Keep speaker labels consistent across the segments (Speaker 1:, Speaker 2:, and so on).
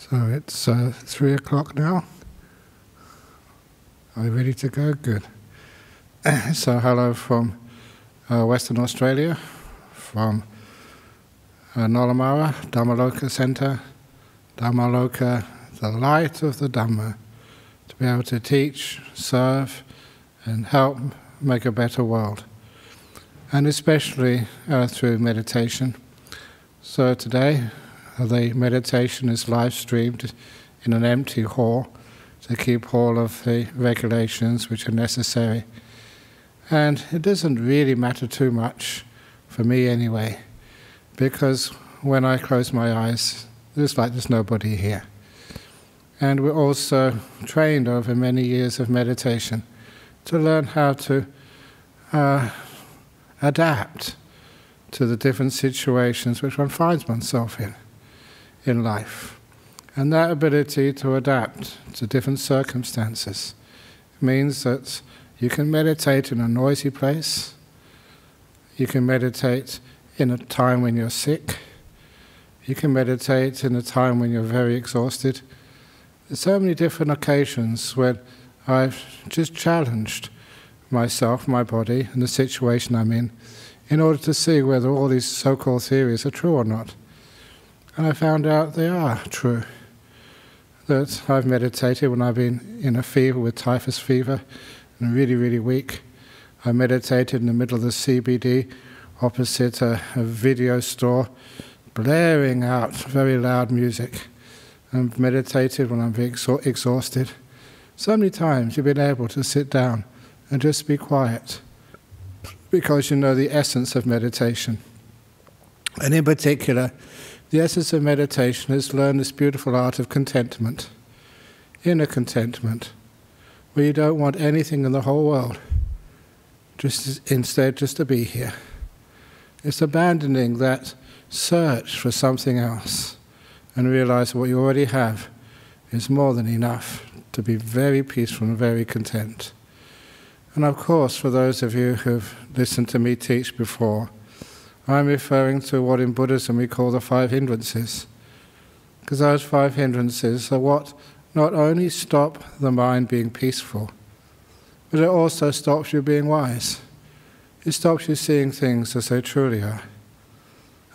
Speaker 1: So it's 3 o'clock now. Are you ready to go? Good. So hello from Western Australia, from Nolamara, Dhammaloka Centre. Dhammaloka, the light of the Dhamma, to be able to teach, serve and help make a better world, and especially through meditation. So today the meditation is live streamed in an empty hall to keep all of the regulations which are necessary. And it doesn't really matter too much, for me anyway, because when I close my eyes, it's like there's nobody here. And we're also trained over many years of meditation to learn how to adapt to the different situations which one finds oneself in life. And that ability to adapt to different circumstances means that you can meditate in a noisy place, you can meditate in a time when you're sick, you can meditate in a time when you're very exhausted. There's so many different occasions when I've just challenged myself, my body, and the situation I'm in order to see whether all these so-called theories are true or not. And I found out they are true. That I've meditated when I've been in a fever with typhus fever and really, really weak. I meditated in the middle of the CBD opposite a video store, blaring out very loud music. And meditated when I'm exhausted. So many times you've been able to sit down and just be quiet because you know the essence of meditation. And in particular, the essence of meditation is learn this beautiful art of contentment, inner contentment, where you don't want anything in the whole world, instead just to be here. It's abandoning that search for something else and realize what you already have is more than enough to be very peaceful and very content. And of course, for those of you who've listened to me teach before, I'm referring to what in Buddhism we call the Five Hindrances. Because those Five Hindrances are what not only stop the mind being peaceful, but it also stops you being wise. It stops you seeing things as they truly are.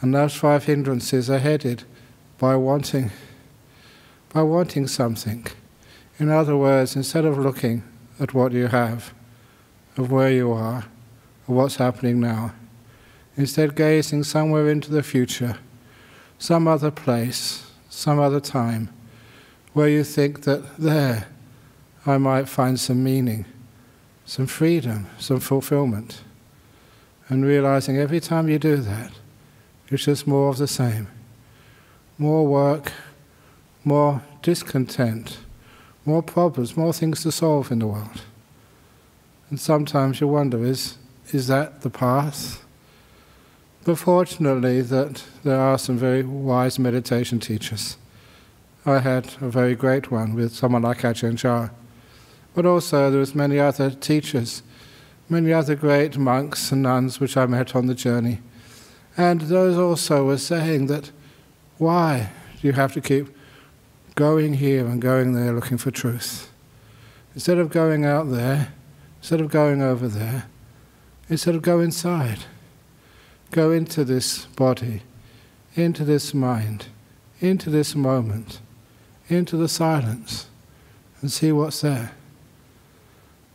Speaker 1: And those Five Hindrances are headed by wanting something. In other words, instead of looking at what you have, of where you are, of what's happening now, instead gazing somewhere into the future, some other place, some other time, where you think that there I might find some meaning, some freedom, some fulfillment. And realizing every time you do that, it's just more of the same. More work, more discontent, more problems, more things to solve in the world. And sometimes you wonder, is that the path? But fortunately that there are some very wise meditation teachers. I had a very great one with someone like Ajahn Brahm. But also there was many other teachers, many other great monks and nuns which I met on the journey. And those also were saying that, why do you have to keep going here and going there looking for truth? Instead of going out there, instead of going over there, instead of go inside. Go into this body, into this mind, into this moment, into the silence, and see what's there.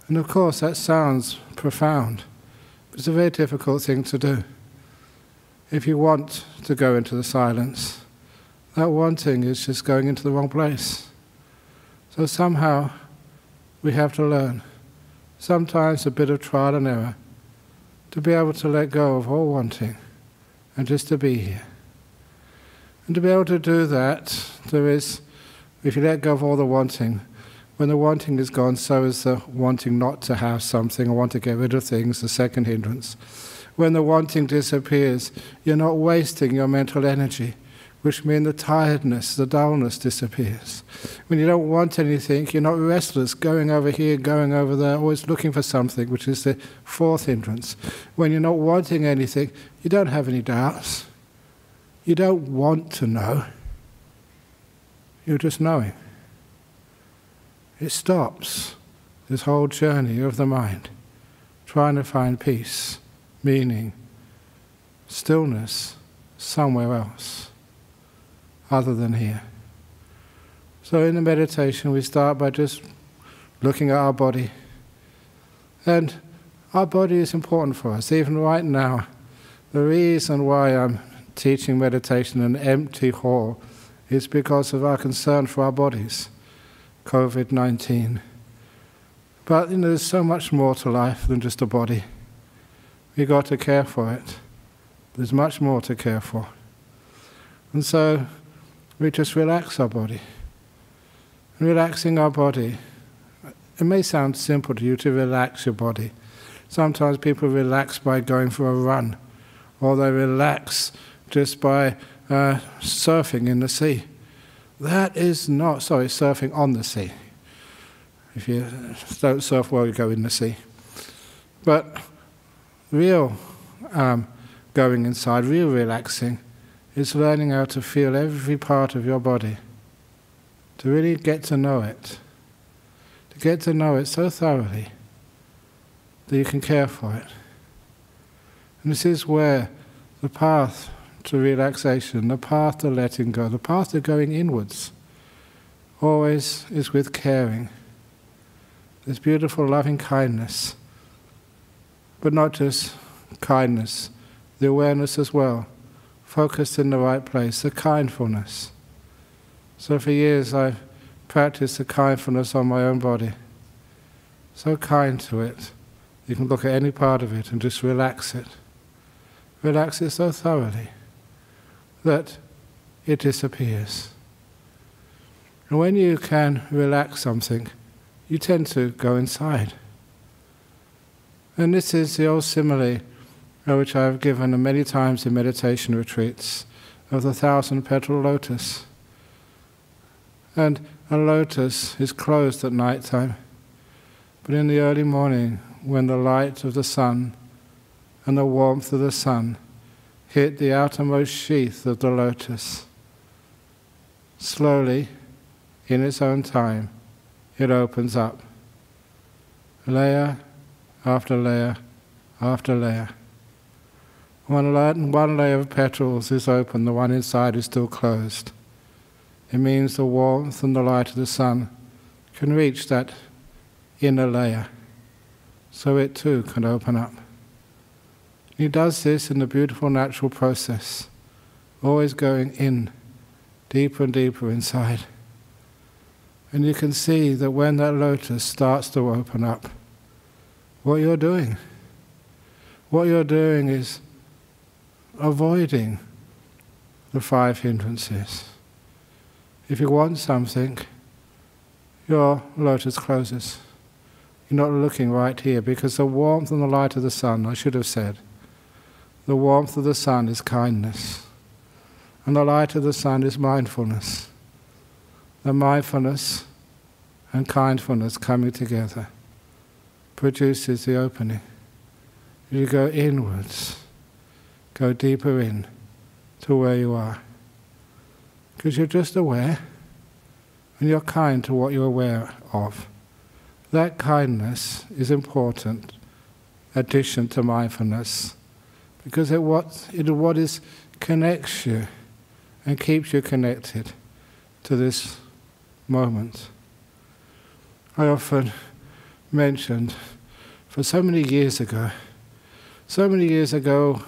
Speaker 1: And of course that sounds profound, but it's a very difficult thing to do. If you want to go into the silence, that wanting is just going into the wrong place. So somehow we have to learn, sometimes a bit of trial and error, to be able to let go of all wanting and just to be here. And to be able to do that, there is, if you let go of all the wanting, when the wanting is gone, so is the wanting not to have something or want to get rid of things, the second hindrance. When the wanting disappears, you're not wasting your mental energy, which means the tiredness, the dullness disappears. When you don't want anything, you're not restless, going over here, going over there, always looking for something, which is the fourth hindrance. When you're not wanting anything, you don't have any doubts. You don't want to know. you're just knowing. It stops this whole journey of the mind, trying to find peace, meaning, stillness somewhere else, other than here. So in the meditation we start by just looking at our body. And our body is important for us. Even right now, the reason why I'm teaching meditation in an empty hall is because of our concern for our bodies, COVID-19. But there's so much more to life than just a body. We've got to care for it. There's much more to care for. And so we just relax our body. Relaxing our body, it may sound simple to you to relax your body. Sometimes people relax by going for a run, or they relax just by surfing in the sea. That is not, surfing on the sea. If you don't surf well, you go in the sea. But real going inside, real relaxing, is learning how to feel every part of your body, to really get to know it, to get to know it so thoroughly that you can care for it. And this is where the path to relaxation, the path to letting go, the path to going inwards, always is with caring. This beautiful loving kindness, but not just kindness, the awareness as well, focused in the right place, the kindfulness. So for years I've practiced the kindfulness on my own body. So kind to it. You can look at any part of it and just relax it. Relax it so thoroughly that it disappears. And when you can relax something, you tend to go inside. And this is the old simile which I've given many times in meditation retreats of the 1,000-petal lotus. And a lotus is closed at night time, but in the early morning, when the light of the sun and the warmth of the sun hit the outermost sheath of the lotus, slowly, in its own time, it opens up, layer after layer after layer. One layer of petals is open, the one inside is still closed. It means the warmth and the light of the sun can reach that inner layer, so it too can open up. He does this in the beautiful natural process, always going in, deeper and deeper inside. And you can see that when that lotus starts to open up, what you're doing is avoiding the five hindrances. If you want something, your lotus closes. You're not looking right here, because the warmth and the light of the sun, I should have said, the warmth of the sun is kindness, and the light of the sun is mindfulness. The mindfulness and kindfulness coming together produces the opening. You go inwards, go deeper in to where you are. Because you're just aware, and you're kind to what you're aware of. That kindness is important addition to mindfulness, because it connects you and keeps you connected to this moment. I often mentioned, for so many years ago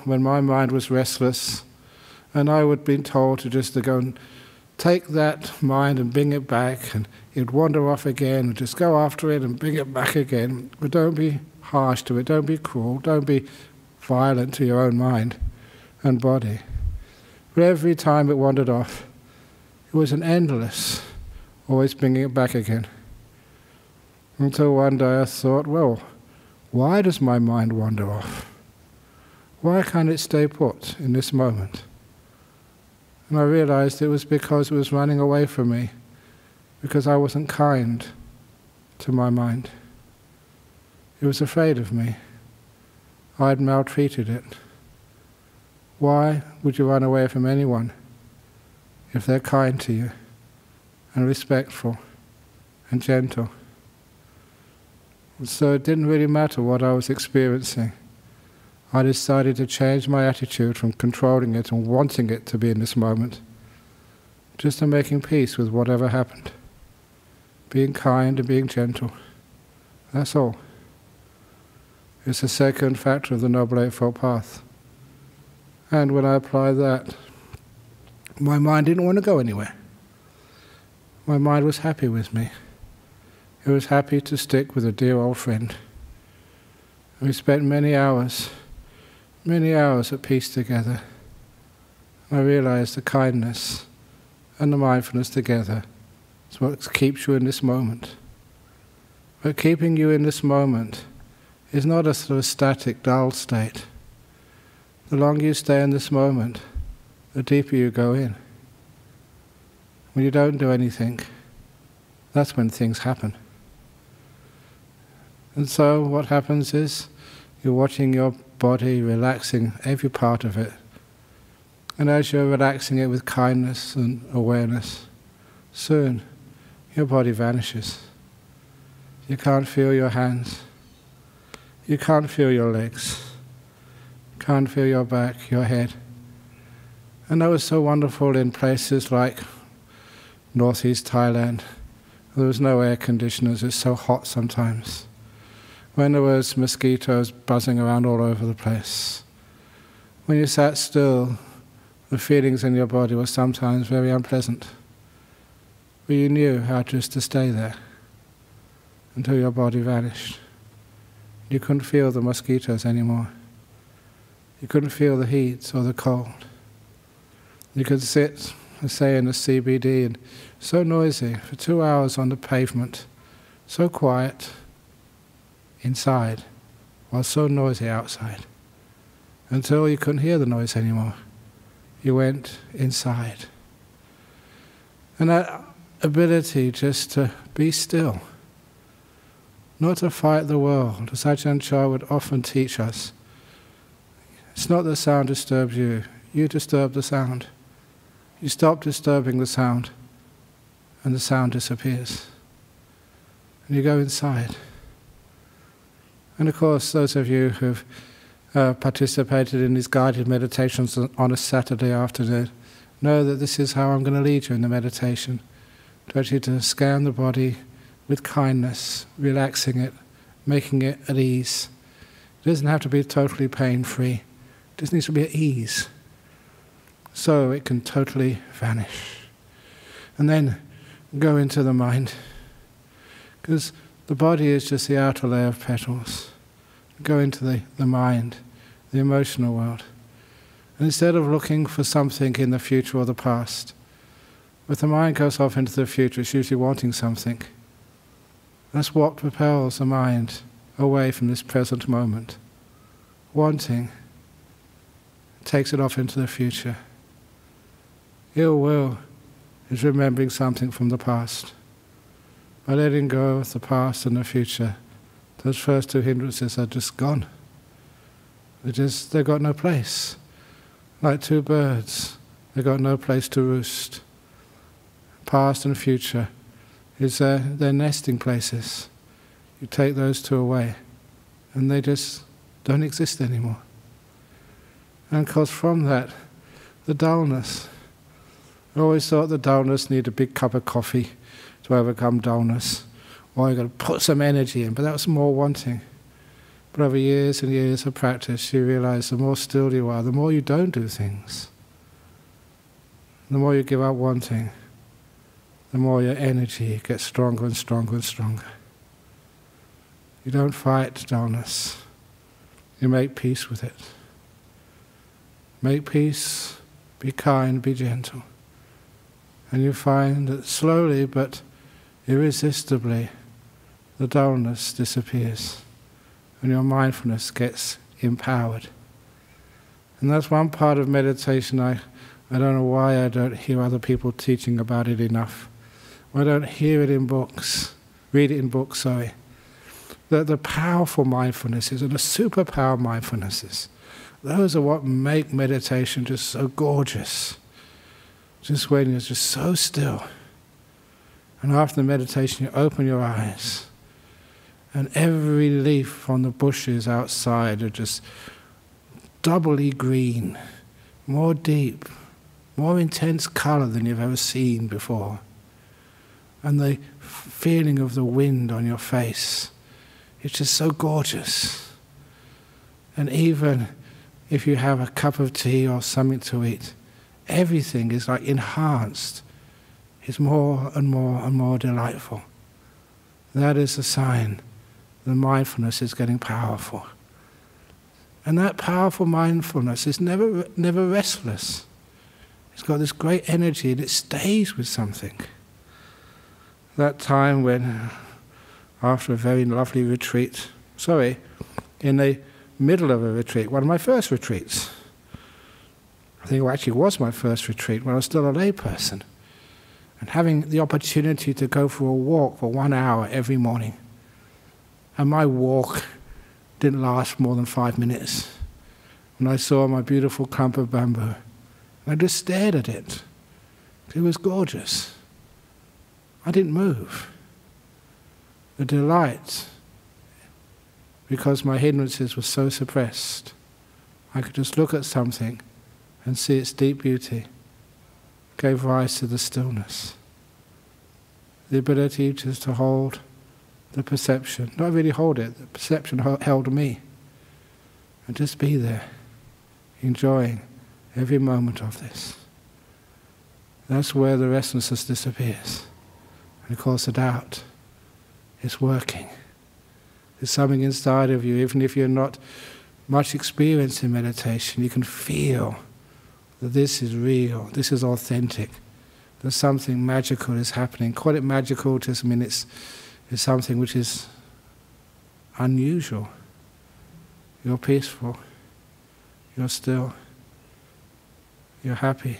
Speaker 1: when my mind was restless, and I would be told to go and take that mind and bring it back, and it'd wander off again, and just go after it and bring it back again. But don't be harsh to it, don't be cruel, don't be violent to your own mind and body. But every time it wandered off, it was an endless, always bringing it back again. Until one day I thought, well, why does my mind wander off? Why can't it stay put in this moment? And I realized it was because it was running away from me, because I wasn't kind to my mind. It was afraid of me. I had maltreated it. Why would you run away from anyone if they're kind to you and respectful and gentle. And so it didn't really matter what I was experiencing. I decided to change my attitude from controlling it and wanting it to be in this moment, just to making peace with whatever happened. Being kind and being gentle. That's all. It's the second factor of the Noble Eightfold Path. And when I applied that, my mind didn't want to go anywhere. My mind was happy with me. It was happy to stick with a dear old friend. We spent many hours at peace together. I realized the kindness and the mindfulness together is what keeps you in this moment. But keeping you in this moment is not a sort of static, dull state. The longer you stay in this moment, the deeper you go in. When you don't do anything, that's when things happen. And so what happens is, you're watching your body, relaxing every part of it. And as you're relaxing it with kindness and awareness, soon your body vanishes. You can't feel your hands. You can't feel your legs. You can't feel your back, your head. And that was so wonderful in places like northeast Thailand. There was no air conditioners, it's so hot sometimes. When there was mosquitoes buzzing around all over the place. When you sat still, the feelings in your body were sometimes very unpleasant. But you knew how just to stay there until your body vanished. You couldn't feel the mosquitoes anymore. You couldn't feel the heat or the cold. You could sit, say, in the CBD, and so noisy for 2 hours on the pavement, so quiet inside, while so noisy outside, until you couldn't hear the noise anymore. You went inside. And that ability just to be still, not to fight the world, as Ajahn Chah would often teach us. It's not the sound disturbs you, you disturb the sound. You stop disturbing the sound, and the sound disappears. And you go inside. And of course, those of you who've participated in these guided meditations on a Saturday afternoon know that this is how I'm going to lead you in the meditation. To actually to scan the body with kindness, relaxing it, making it at ease. It doesn't have to be totally pain-free. It just needs to be at ease. So it can totally vanish. And then go into the mind. Because the body is just the outer layer of petals. Go into the mind, the emotional world. And instead of looking for something in the future or the past, if the mind goes off into the future, it's usually wanting something. That's what propels the mind away from this present moment. Wanting takes it off into the future. Ill will is remembering something from the past. By letting go of the past and the future, those first two hindrances are just gone. They've got no place. Like two birds, they've got no place to roost. Past and future is their nesting places. You take those two away, and they just don't exist anymore. And of course from that, the dullness. I always thought the dullness needed a big cup of coffee to overcome dullness. Or you've got to put some energy in, but that was more wanting. But over years and years of practice, you realize the more still you are, the more you don't do things. The more you give up wanting, the more your energy gets stronger and stronger and stronger. You don't fight dullness. You make peace with it. Make peace, be kind, be gentle. And you find that slowly but irresistibly the dullness disappears and your mindfulness gets empowered. And that's one part of meditation I don't know why I don't hear other people teaching about it enough. I don't hear it in books, read it in books, sorry. The powerful mindfulnesses and the superpower mindfulnesses, those are what make meditation just so gorgeous. Just when you're just so still. And after the meditation, you open your eyes, and every leaf on the bushes outside are just doubly green, more deep, more intense color than you've ever seen before. And the feeling of the wind on your face, it's just so gorgeous. And even if you have a cup of tea or something to eat, everything is like enhanced. It's more and more and more delightful. That is a sign the mindfulness is getting powerful. And that powerful mindfulness is never restless. It's got this great energy and it stays with something. That time when, after a very lovely retreat, in the middle of a retreat, one of my first retreats, I think it actually was my first retreat when I was still a layperson, and having the opportunity to go for a walk for 1 hour every morning. And my walk didn't last more than 5 minutes. And I saw my beautiful clump of bamboo. I just stared at it. It was gorgeous. I didn't move. The delight, because my hindrances were so suppressed, I could just look at something and see its deep beauty, gave rise to the stillness. The ability just to hold the perception, not really hold it, the perception held me, and just be there, enjoying every moment of this. That's where the restlessness disappears. And of course the doubt is working. There's something inside of you, even if you're not much experienced in meditation, you can feel that this is real, this is authentic, that something magical is happening. Call it magical, just mean it's something which is unusual. You're peaceful, you're still, you're happy,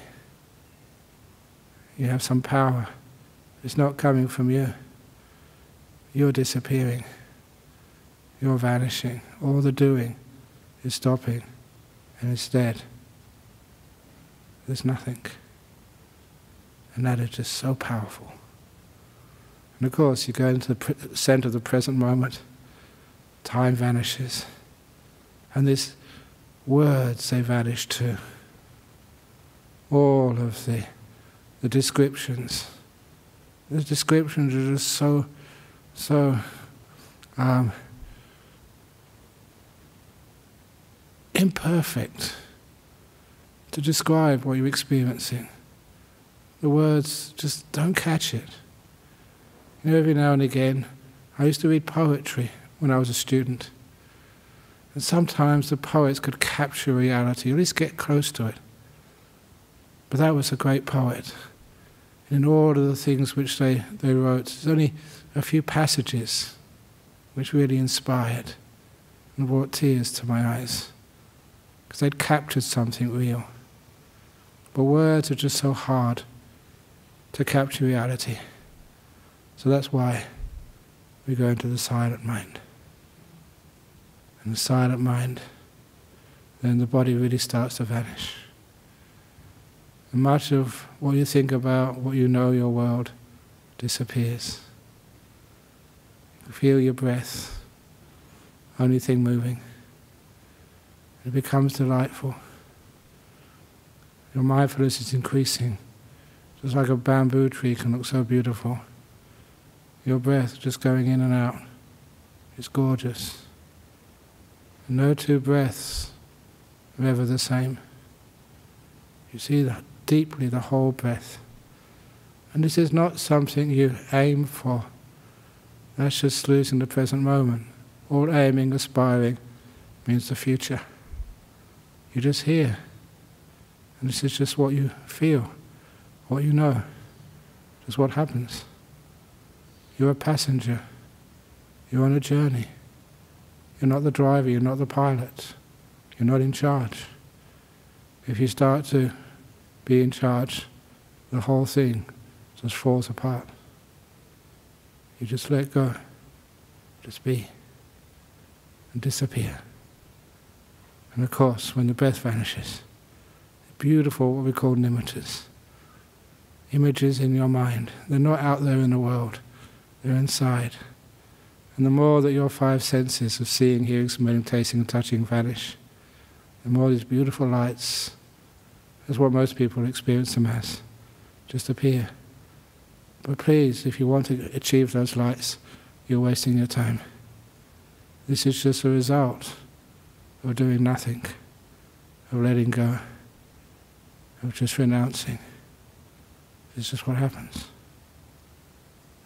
Speaker 1: you have some power. It's not coming from you. You're disappearing, you're vanishing. All the doing is stopping, and instead there's nothing. And that is just so powerful. And of course, you go into the center of the present moment, time vanishes, and these words, they vanish too. All of the descriptions. The descriptions are just so imperfect to describe what you're experiencing. The words just don't catch it. You know, every now and again, I used to read poetry when I was a student. And sometimes the poets could capture reality, at least get close to it. But that was a great poet. And in all of the things which they wrote, there's only a few passages which really inspired and brought tears to my eyes, because they'd captured something real. But words are just so hard to capture reality. So that's why we go into the silent mind. And the silent mind, then the body really starts to vanish. And much of what you think about, what you know, your world, disappears. You feel your breath, only thing moving. It becomes delightful. Your mindfulness is increasing. Just like a bamboo tree can look so beautiful. Your breath just going in and out. It's gorgeous. And no two breaths are ever the same. You see that deeply, the whole breath. And this is not something you aim for. That's just losing the present moment. All aiming, aspiring, means the future. You're just here. And this is just what you feel, what you know, just what happens. You're a passenger. You're on a journey. You're not the driver, you're not the pilot. You're not in charge. If you start to be in charge, the whole thing just falls apart. You just let go, just be, and disappear. And of course, when the breath vanishes, beautiful, what we call nimittas, images in your mind. They're not out there in the world, they're inside. And the more that your five senses of seeing, hearing, smelling, tasting and touching vanish, the more these beautiful lights, that's what most people experience them as, just appear. But please, if you want to achieve those lights, you're wasting your time. This is just a result of doing nothing, of letting go, of just renouncing. It's just what happens.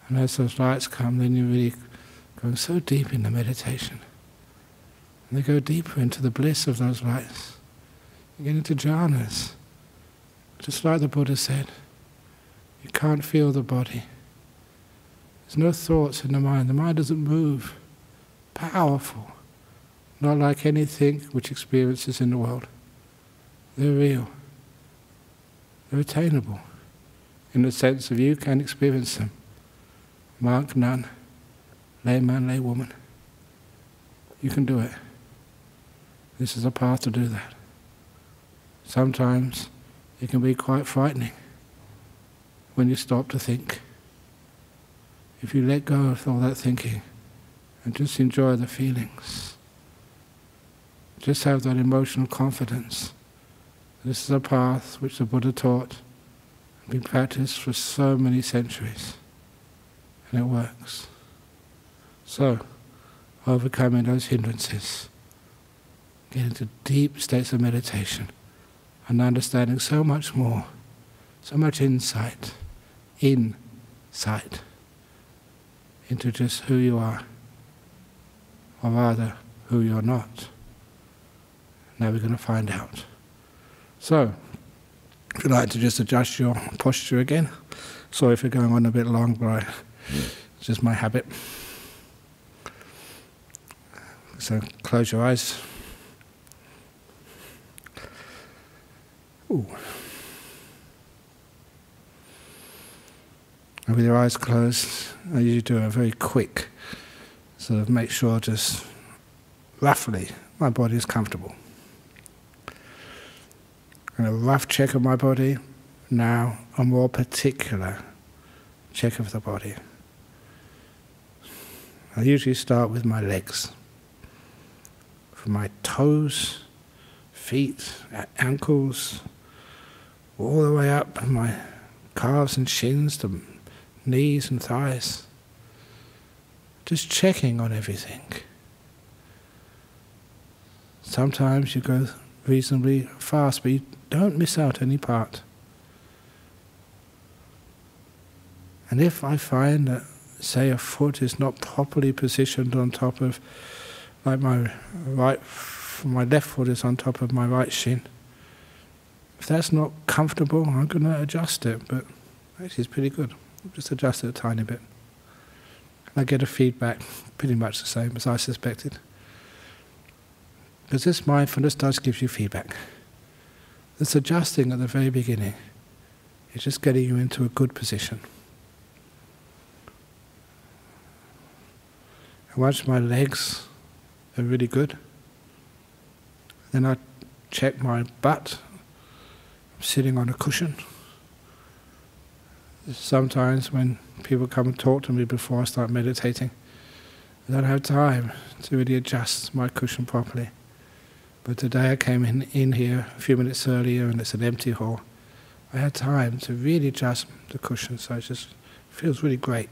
Speaker 1: And as those lights come, then you're really going so deep in the meditation. And they go deeper into the bliss of those lights. You get into jhanas. Just like the Buddha said, you can't feel the body. There's no thoughts in the mind. The mind doesn't move. Powerful. Not like anything which experiences in the world. They're real. They're attainable. In the sense of you can experience them. Monk, nun, layman, laywoman. You can do it. This is a path to do that. Sometimes it can be quite frightening when you stop to think. If you let go of all that thinking and just enjoy the feelings, just have that emotional confidence. This is a path which the Buddha taught and been practiced for so many centuries, and it works. So, overcoming those hindrances, get into deep states of meditation and understanding so much more, so much insight into just who you are, or rather, who you're not. Now we're going to find out. So, if you'd like to just adjust your posture again. Sorry for going on a bit long, but it's just my habit. So close your eyes. Ooh. And with your eyes closed, I usually do a very quick sort of make sure just roughly my body is comfortable. And a rough check of my body, now a more particular check of the body. I usually start with my legs. From my toes, feet, ankles, all the way up my calves and shins to knees and thighs. Just checking on everything. Sometimes you go reasonably fast, but you don't miss out any part. And if I find that, say, a foot is not properly positioned on top of, like my left foot is on top of my right shin, if that's not comfortable, I'm going to adjust it, but actually it's pretty good. I'll just adjust it a tiny bit. I get a feedback pretty much the same as I suspected. Because this mindfulness does give you feedback. This adjusting at the very beginning is just getting you into a good position. And once my legs are really good, then I check my butt. I'm sitting on a cushion. Sometimes when people come and talk to me before I start meditating, I don't have time to really adjust my cushion properly. But today I came in here a few minutes earlier and it's an empty hall. I had time to really adjust the cushion, so it just feels really great.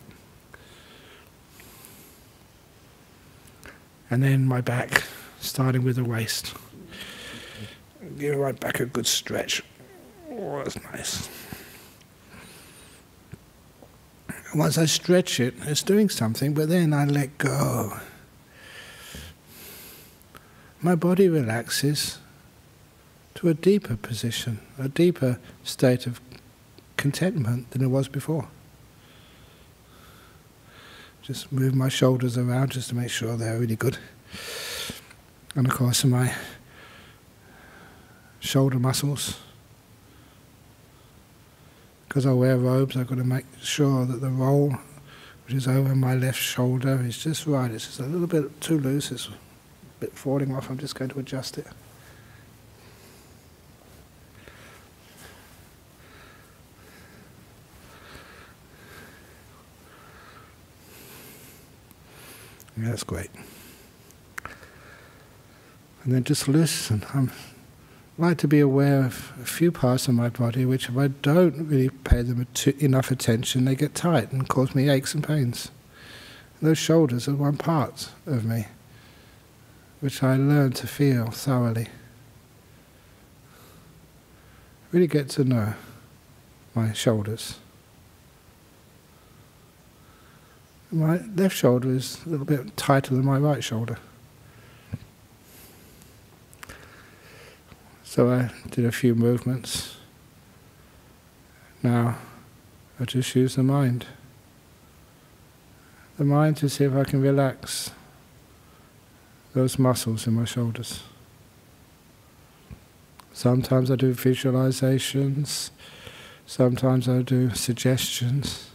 Speaker 1: And then my back, starting with the waist. Give my back a good stretch. Oh, that's nice. Once I stretch it, it's doing something, but then I let go. My body relaxes to a deeper position, a deeper state of contentment than it was before. Just move my shoulders around just to make sure they're really good. And of course my shoulder muscles. Because I wear robes, I've got to make sure that the roll, which is over my left shoulder, is just right. It's just a little bit too loose, it's a bit falling off. I'm just going to adjust it. Yeah, that's great. And then just listen. I like to be aware of a few parts of my body which, if I don't really pay them enough attention, they get tight and cause me aches and pains. And those shoulders are one part of me which I learn to feel thoroughly. Really get to know my shoulders. My left shoulder is a little bit tighter than my right shoulder. So I did a few movements. Now I just use the mind. The mind to see if I can relax those muscles in my shoulders. Sometimes I do visualizations, sometimes I do suggestions.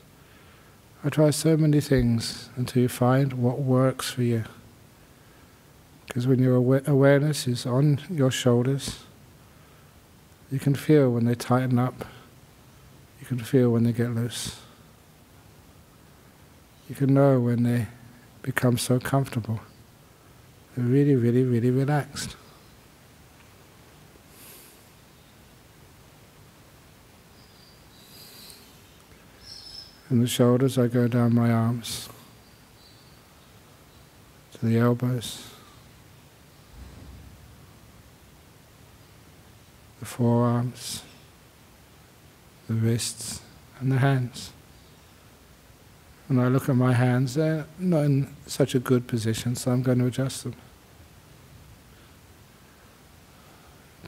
Speaker 1: I try so many things until you find what works for you. Because when your awareness is on your shoulders, you can feel when they tighten up, you can feel when they get loose. You can know when they become so comfortable. They're really, really, really relaxed. From the shoulders I go down my arms to the elbows, the forearms, the wrists and the hands. When I look at my hands, they're not in such a good position, so I'm going to adjust them.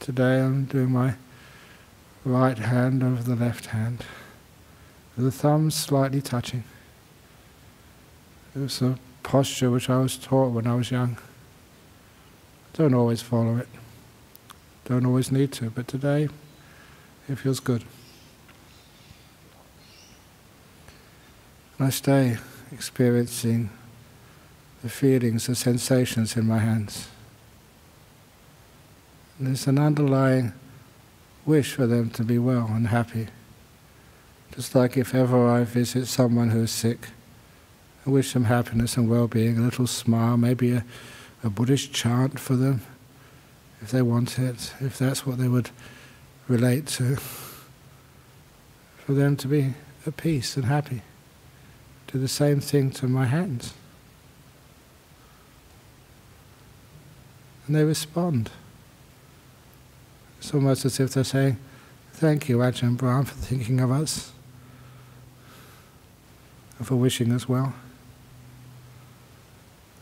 Speaker 1: Today I'm doing my right hand over the left hand, with the thumbs slightly touching. It was a posture which I was taught when I was young. Don't always follow it, don't always need to, but today it feels good. And I stay experiencing the feelings, the sensations in my hands. And there's an underlying wish for them to be well and happy. Just like if ever I visit someone who is sick, I wish them happiness and well-being, a little smile, maybe a Buddhist chant for them, if they want it, if that's what they would relate to, for them to be at peace and happy. Do the same thing to my hands. And they respond. It's almost as if they're saying, "Thank you, Ajahn Brahm, for thinking of us, and for wishing us well."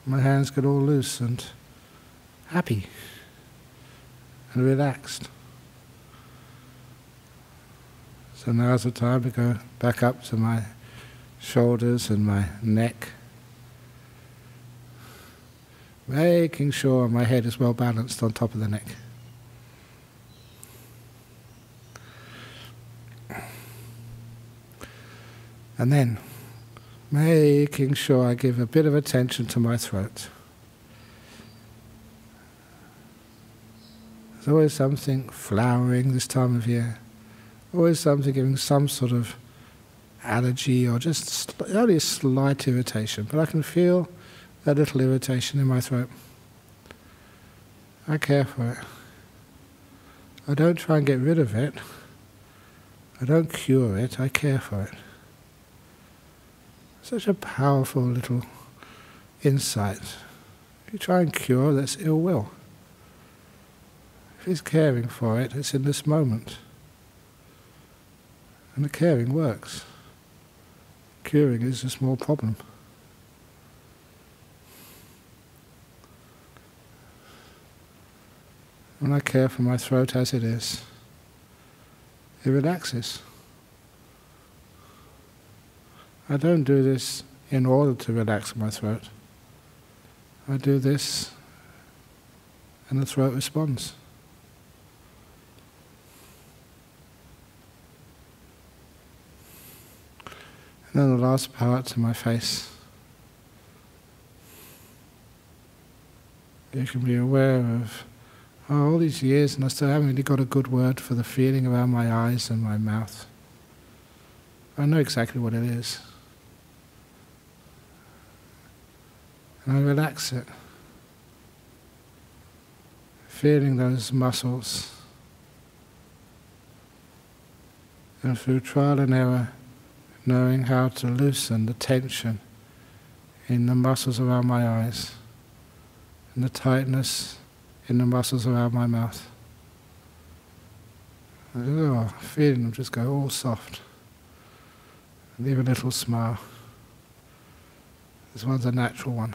Speaker 1: My hands get all loose and happy and relaxed. So now's the time to go back up to my shoulders and my neck, making sure my head is well balanced on top of the neck. And then making sure I give a bit of attention to my throat. There's always something flowering this time of year, always something giving some sort of allergy or just only a slight irritation, but I can feel that little irritation in my throat. I care for it. I don't try and get rid of it. I don't cure it, I care for it. Such a powerful little insight. If you try and cure, that's ill will. If he's caring for it, it's in this moment. And the caring works. Curing is a small problem. When I care for my throat as it is, it relaxes. I don't do this in order to relax my throat. I do this and the throat responds. And then the last part to my face. You can be aware of all these years and I still haven't really got a good word for the feeling around my eyes and my mouth. I know exactly what it is. And I relax it, feeling those muscles. And through trial and error, knowing how to loosen the tension in the muscles around my eyes, and the tightness in the muscles around my mouth. Feeling them just go all soft. Leave a little smile. This one's a natural one.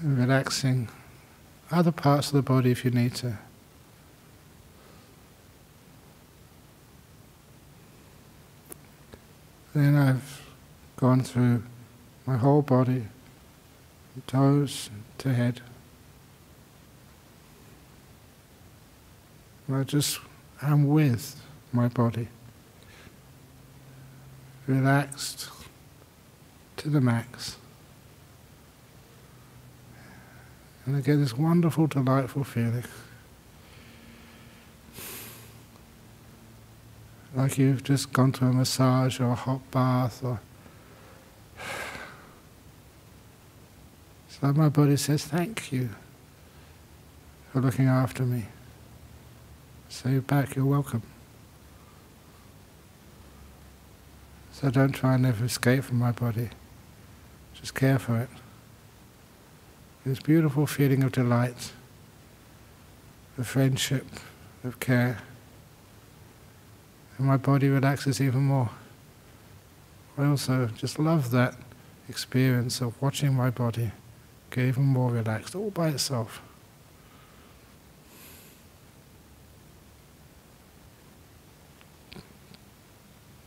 Speaker 1: Relaxing other parts of the body if you need to. Then I've gone through my whole body, from toes to head. I just am with my body, relaxed to the max. And I get this wonderful, delightful feeling. Like you've just gone to a massage or a hot bath, or it's like my body says, thank you for looking after me. Say back, you're welcome. So don't try and ever escape from my body. Just care for it. This beautiful feeling of delight, of friendship, of care. And my body relaxes even more. I also just love that experience of watching my body get even more relaxed, all by itself.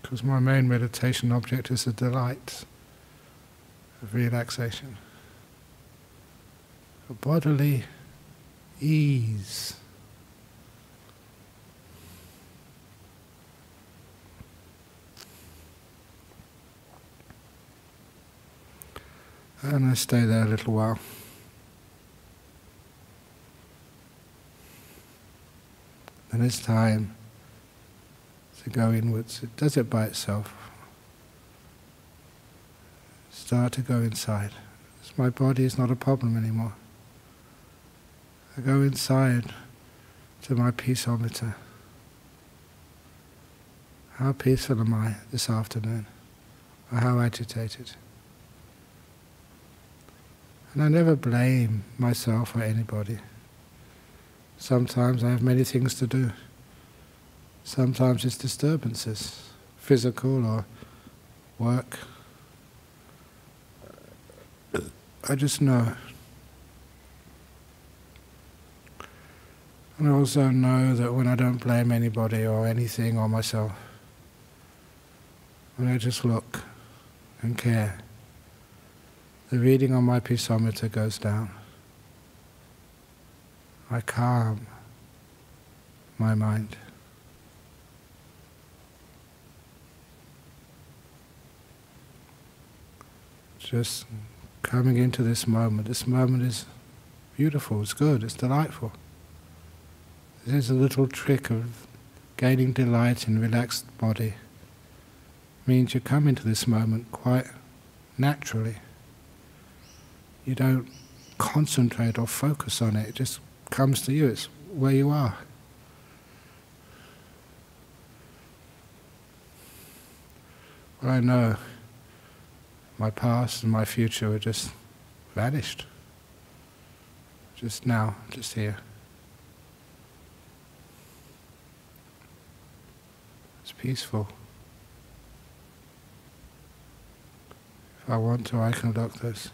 Speaker 1: Because my main meditation object is the delight of relaxation, of bodily ease. And I stay there a little while. And it's time to go inwards. It does it by itself. Start to go inside. My body is not a problem anymore. I go inside to my peaceometer. How peaceful am I this afternoon? Or how agitated? And I never blame myself or anybody. Sometimes I have many things to do. Sometimes it's disturbances, physical or work. I just know. And I also know that when I don't blame anybody or anything or myself, when I just look and care, the reading on my peaceometer goes down. I calm my mind. Just coming into this moment. This moment is beautiful, it's good, it's delightful. This is a little trick of gaining delight in relaxed body. It means you come into this moment quite naturally. You don't concentrate or focus on it, it just comes to you, it's where you are. Well, I know my past and my future are just vanished. Just now, just here. It's peaceful. If I want to, I can look at those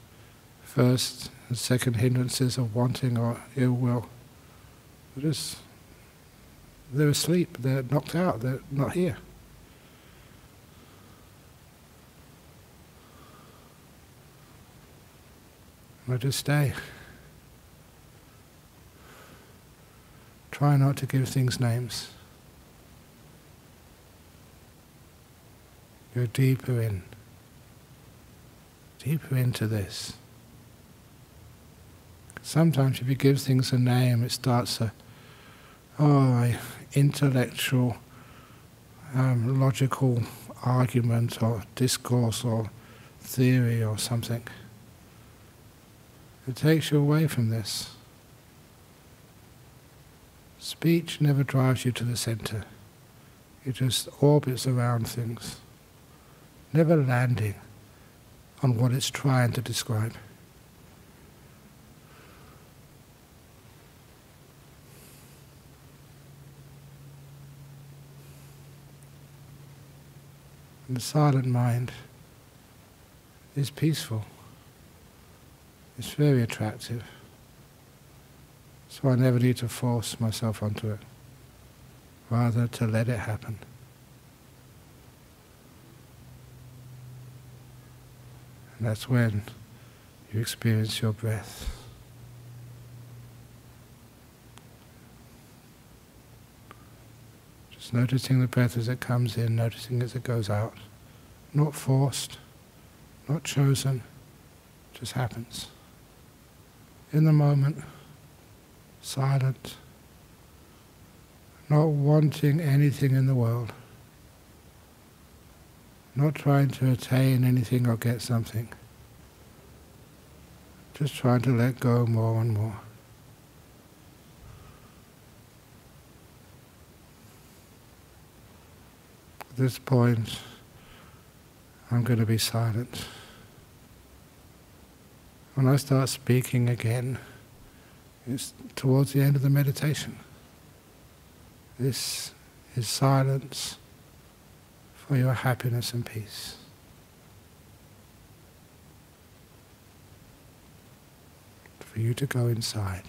Speaker 1: first and second hindrances of wanting or ill will. They're asleep, they're knocked out, they're not here. I just stay. Try not to give things names. Go deeper into this. Sometimes if you give things a name, it starts intellectual, logical argument or discourse or theory or something. It takes you away from this. Speech never drives you to the center. It just orbits around things, never landing on what it's trying to describe. And the silent mind is peaceful. It's very attractive. So I never need to force myself onto it, rather to let it happen. And that's when you experience your breath. Just noticing the breath as it comes in, noticing as it goes out. Not forced, not chosen, just happens. In the moment, silent, not wanting anything in the world, not trying to attain anything or get something, just trying to let go more and more. At this point, I'm going to be silent. When I start speaking again, it's towards the end of the meditation. This is silence for your happiness and peace. For you to go inside.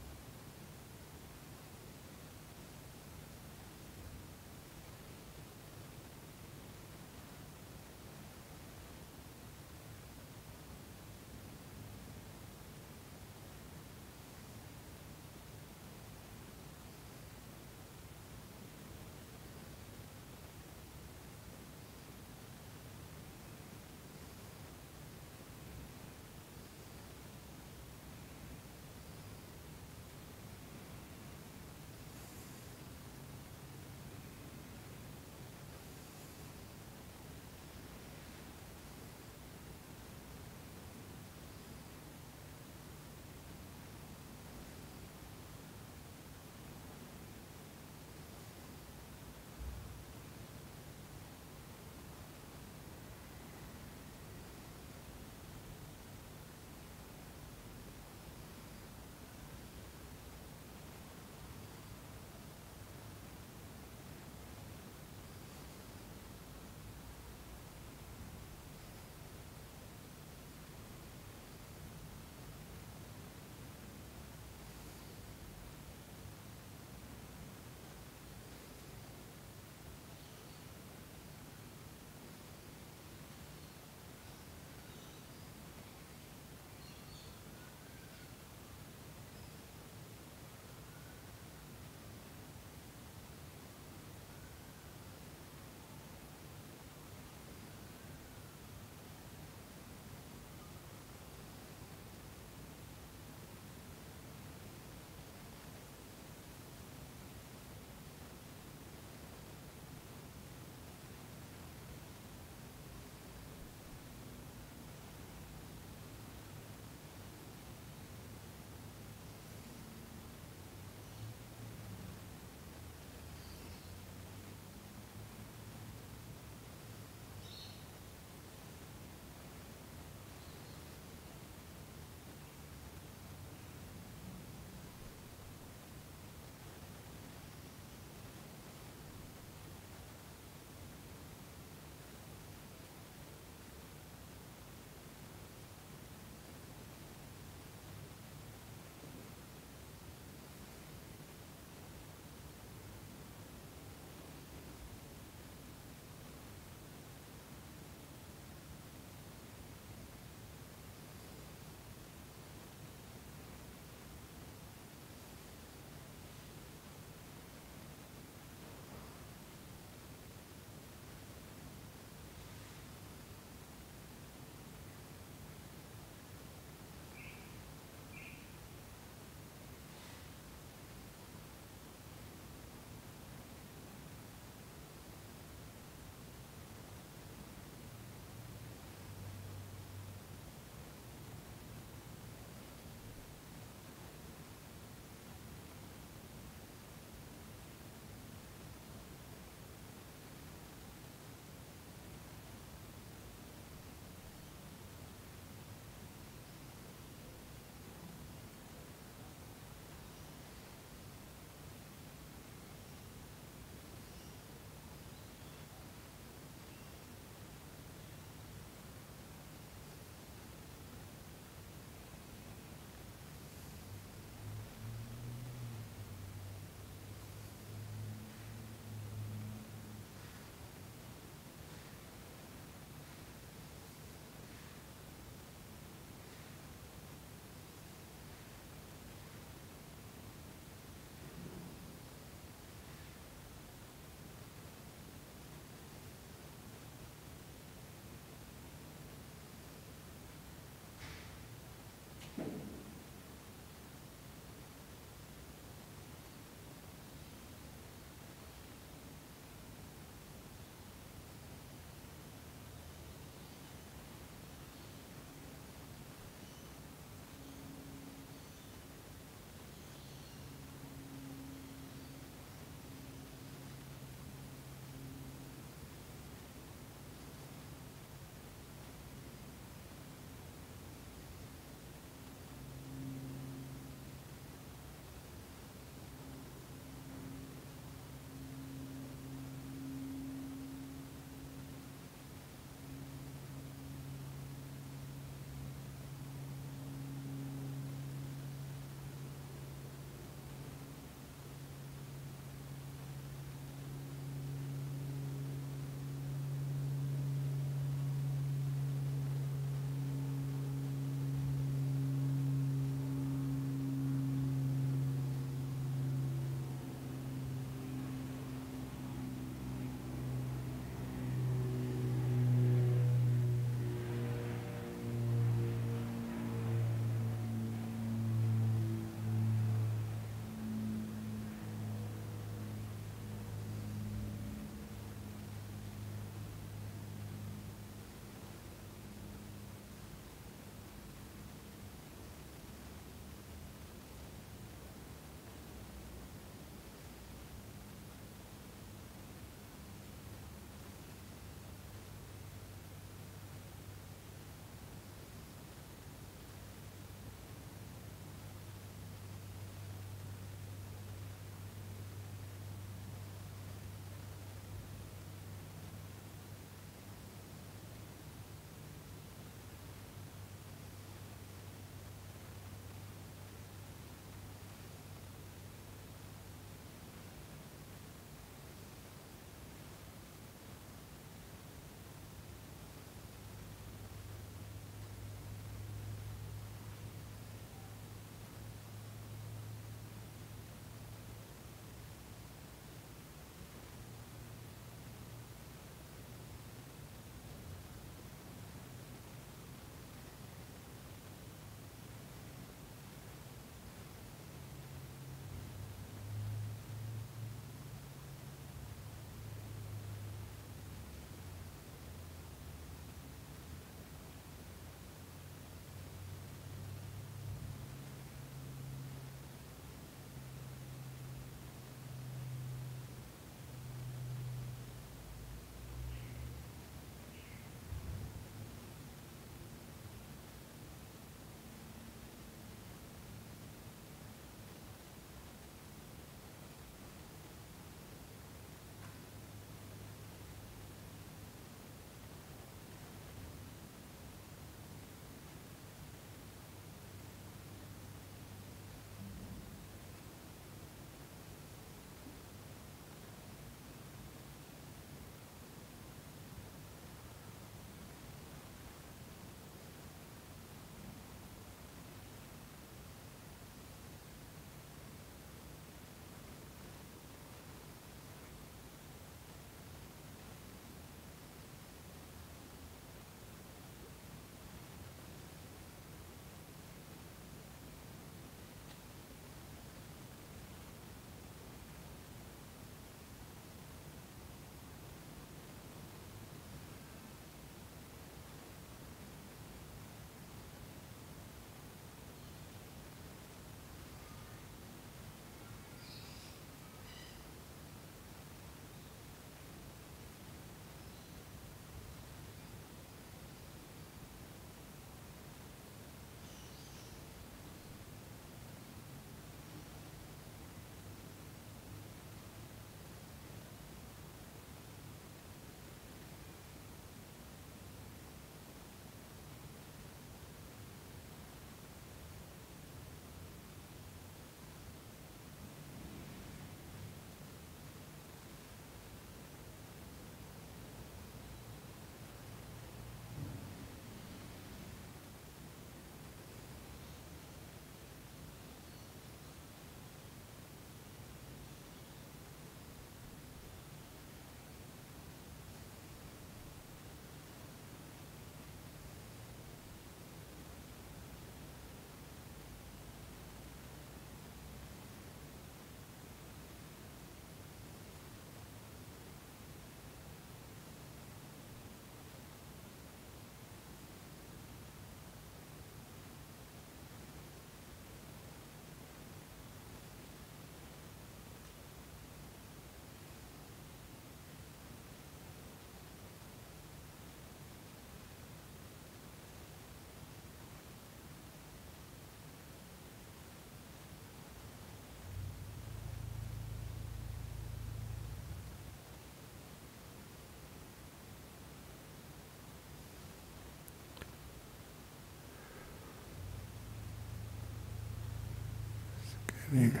Speaker 1: Getting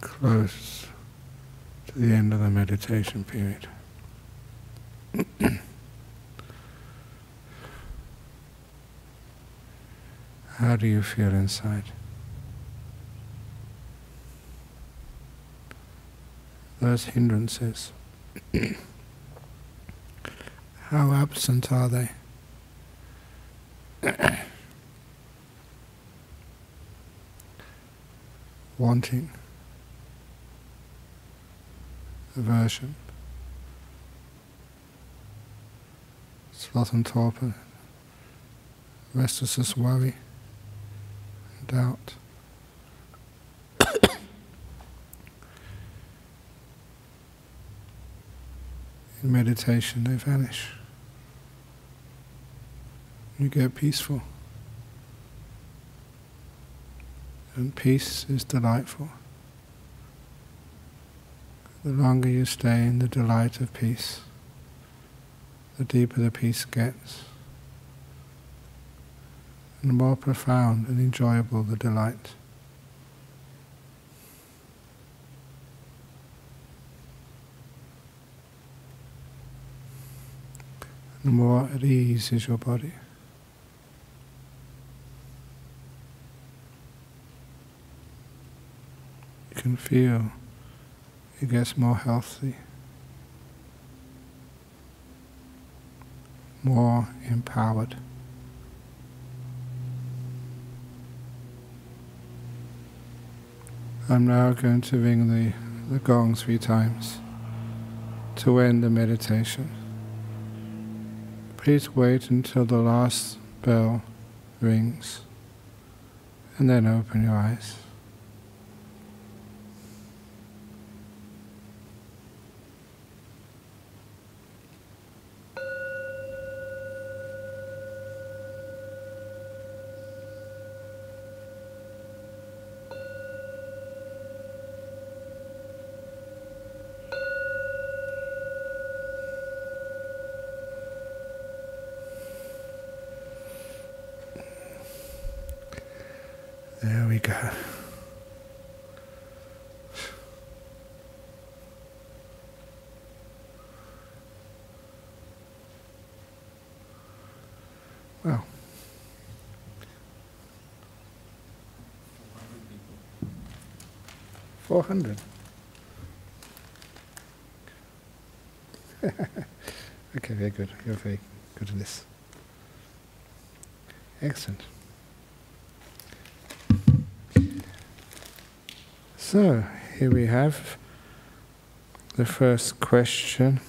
Speaker 1: close to the end of the meditation period. How do you feel inside? Those hindrances, how absent are they? Wanting, aversion, sloth and torpor, restlessness, worry, doubt. In meditation they vanish. You get peaceful. And peace is delightful. The longer you stay in the delight of peace, the deeper the peace gets, and the more profound and enjoyable the delight. The more at ease is your body. You can feel it gets more healthy, more empowered. I'm now going to ring the gong 3 times to end the meditation. Please wait until the last bell rings and then open your eyes. There we go. Well, 400. Okay, very good. You're very good at this. Excellent. So, here we have the first question.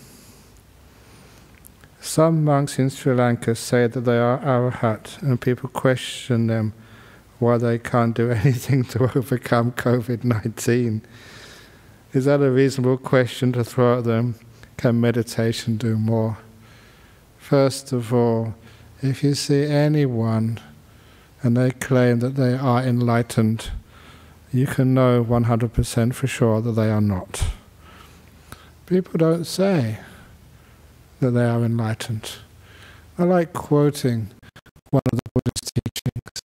Speaker 1: Some monks in Sri Lanka say that they are arahat, and people question them why they can't do anything to overcome COVID-19. Is that a reasonable question to throw at them? Can meditation do more? First of all, if you see anyone and they claim that they are enlightened, you can know 100% for sure that they are not. People don't say that they are enlightened. I like quoting one of the Buddhist teachings,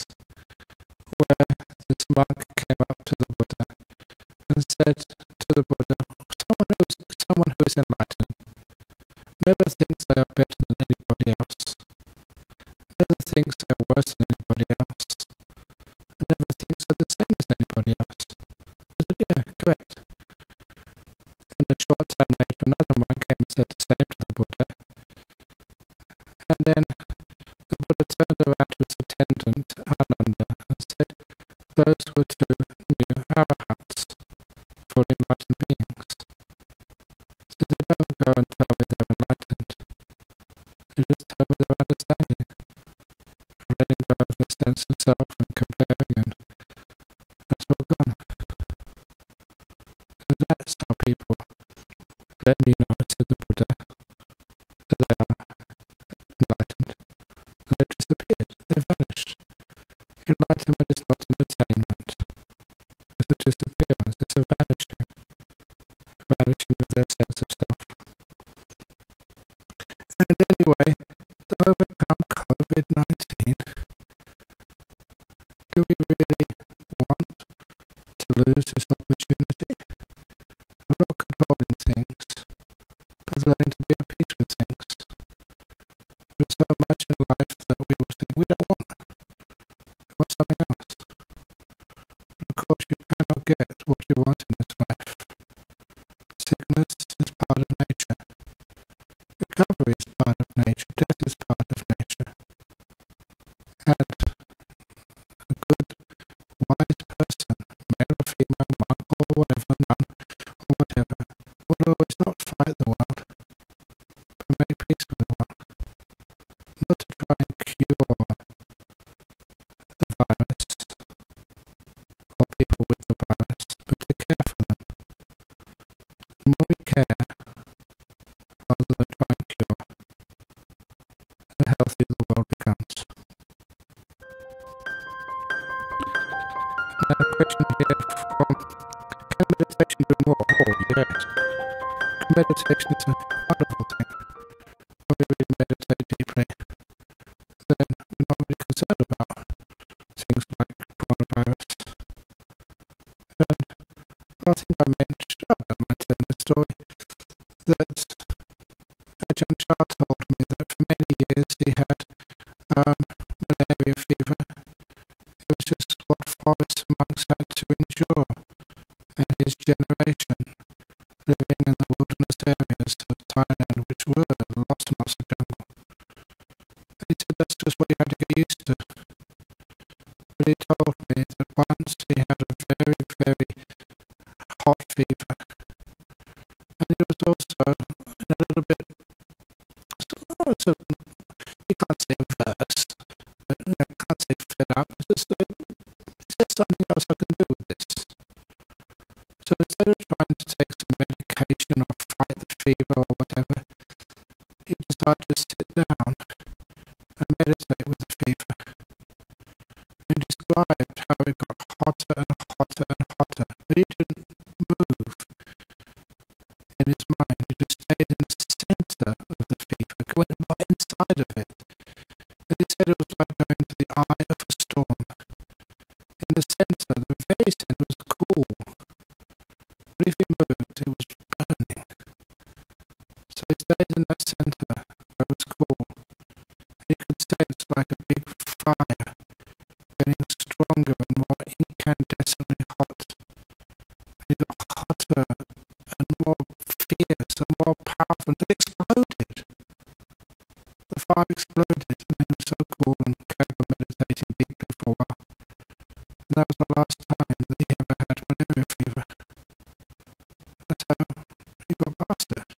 Speaker 1: where this monk came up to the Buddha and said to the Buddha, someone who is enlightened never thinks they are better than anybody else, never thinks they are worse than anybody else, never thinks they're the same as anybody else. I said, yeah, correct. And a short time later, another monk came and said the same to the Buddha. And then the Buddha turned around to his attendant, Ananda, and said, those were 2 new arahats, fully enlightened beings. So they don't go and tell me they're enlightened. They just tell me they're understanding, letting go of the sense of self and comparing, and that's all gone. And that's how people let me know, said the Buddha, that they are enlightened. And they disappeared, they vanished. Enlightenment is not an attainment. It's a disappearance, it's a vanishing of their sense of self. And anyway, to overcome COVID-19, do we really want lose this opportunity of not controlling things, but learning to be at peace with things. There's so much in life that we will think we don't want. We want something else. But of course you cannot get what you want in this life. Sickness is part of nature. Recovery is part of nature. Death is part of nature. And a good, wise person, male or female, monk or whatever, nun or whatever, will always not fight the world, but make peace with the world. Not to try and cure the virus or people with the virus, but to care for them. The more we care, rather than try and cure, the healthier the world becomes. Now a question here from, can meditation do more? Oh yes. Meditation is a wonderful thing. When we really meditate deeply, then we're not really concerned about things like coronavirus. And I think I mentioned, I might tell the story, that Ajahn Brahm told me that for many years he had malaria fever. It was just what forest monks had to endure, and his generation, living in the wilderness areas of Thailand, which were lots and lots of jungle. And he said that's just what you had to get used to. But he told me that once he had a very, very hot fever, and it was also a little bit, you can't say versed, but you can't say fed up, it's just is there something else I can do with this? So instead of trying to take some medication or fight the fever or whatever, he decided to sit down and meditate with the fever. And described how it got hotter and hotter and hotter, but he didn't move in his mind. He just stayed in the center of the fever, went right inside of it. And he said it was like going to the eye of a storm. In the center, the very center was cool. But if he moved, it was burning. So he stayed in that center where it was cool. And he could sense like a big fire getting stronger and more incandescently hot. And it got hotter and more fierce and more powerful until it exploded. The fire exploded, and it was so cool and carried on meditating deeply for a while. And that was the last time that he ever had malaria fever. That's how he got past it.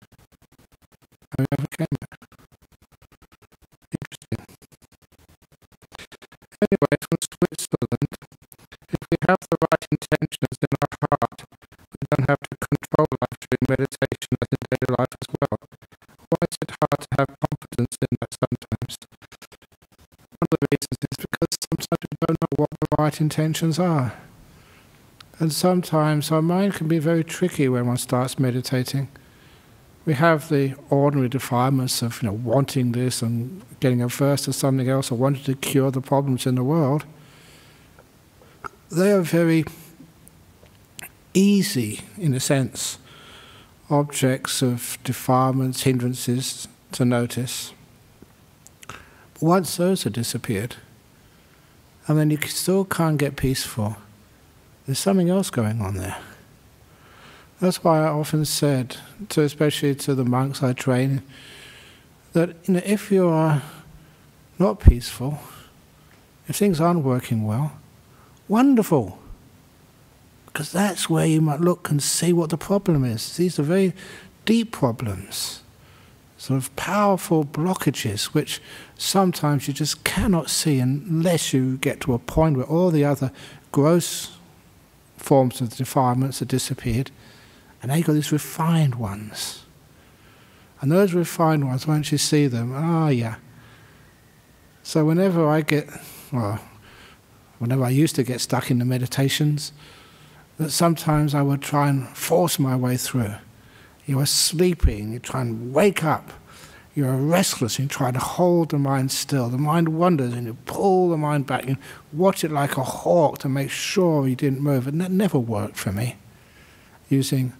Speaker 1: How he overcame it. Interesting. Anyway, from Switzerland, if we have the right intentions in our heart, we don't have to control life during meditation as in daily life as well. Why is it hard to have confidence in that sometimes? One of the reasons is because sometimes we don't know what the right intentions are. And sometimes our mind can be very tricky when one starts meditating. We have the ordinary defilements of wanting this and getting averse to something else or wanting to cure the problems in the world. They are very easy, in a sense, objects of defilements, hindrances to notice. But once those are disappeared, and then you still can't get peaceful, there's something else going on there. That's why I often said, especially to the monks I train, that if you are not peaceful, if things aren't working well, wonderful. Because that's where you might look and see what the problem is. These are very deep problems, sort of powerful blockages, which sometimes you just cannot see unless you get to a point where all the other gross forms of the defilements are disappeared, and now you've got these refined ones. And those refined ones, once you see them, yeah. So whenever I used to get stuck in the meditations, that sometimes I would try and force my way through. You are sleeping, you try and wake up. You're restless and you try to hold the mind still. The mind wanders and you pull the mind back and watch it like a hawk to make sure you didn't move. And that never worked for me, using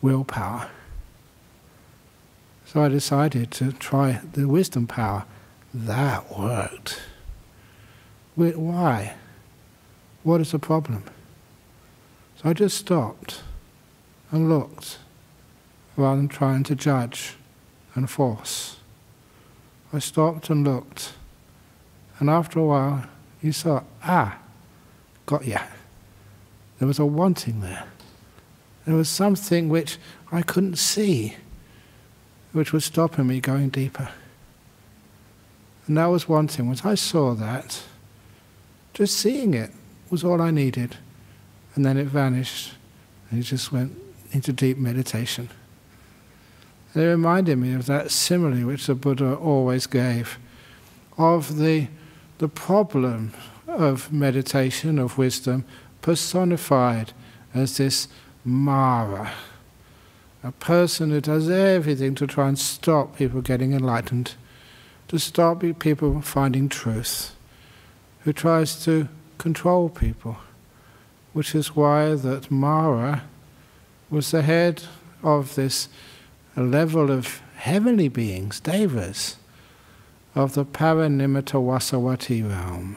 Speaker 1: willpower. So I decided to try the wisdom power. That worked. Why? What is the problem? So I just stopped and looked, rather than trying to judge and force. I stopped and looked, and after a while you saw, got ya. There was a wanting there. There was something which I couldn't see, which was stopping me going deeper. And that was wanting. Once I saw that, just seeing it was all I needed. And then it vanished, and it just went into deep meditation. And it reminded me of that simile which the Buddha always gave, of the problem of meditation, of wisdom, personified as this Mara, a person who does everything to try and stop people getting enlightened, to stop people finding truth, who tries to control people, which is why that Mara was the head of this level of heavenly beings, devas, of the Paranimata Vasavati realm,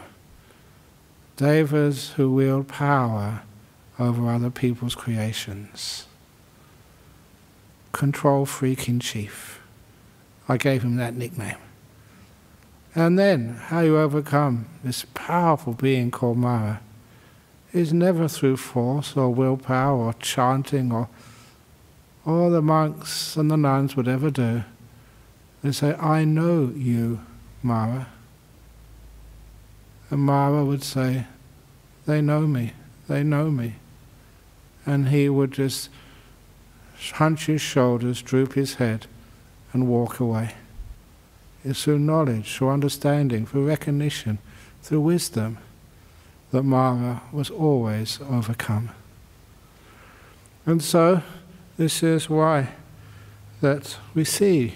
Speaker 1: devas who wield power over other people's creations. Control freak in chief. I gave him that nickname. And then, how you overcome this powerful being called Mara is never through force or willpower or chanting or all the monks and the nuns would ever do. They say, I know you, Mara. And Mara would say, they know me, they know me. And he would just hunch his shoulders, droop his head, and walk away. It's through knowledge, through understanding, through recognition, through wisdom, that Mara was always overcome. And so, this is why that we see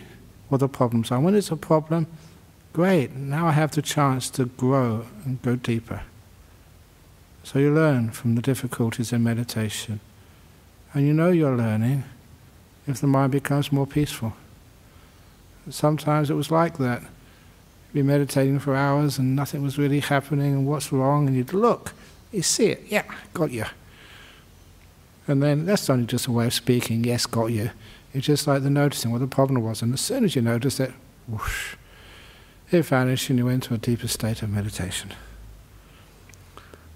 Speaker 1: what the problems are. When it's a problem, great, now I have the chance to grow and go deeper. So you learn from the difficulties in meditation. And you know you're learning if the mind becomes more peaceful. Sometimes it was like that. You'd be meditating for hours and nothing was really happening, and what's wrong, and you'd look, you see it, yeah, got you. And then that's only just a way of speaking, yes, got you. It's just like the noticing what the problem was, and as soon as you notice it, whoosh, it vanished and you went to a deeper state of meditation.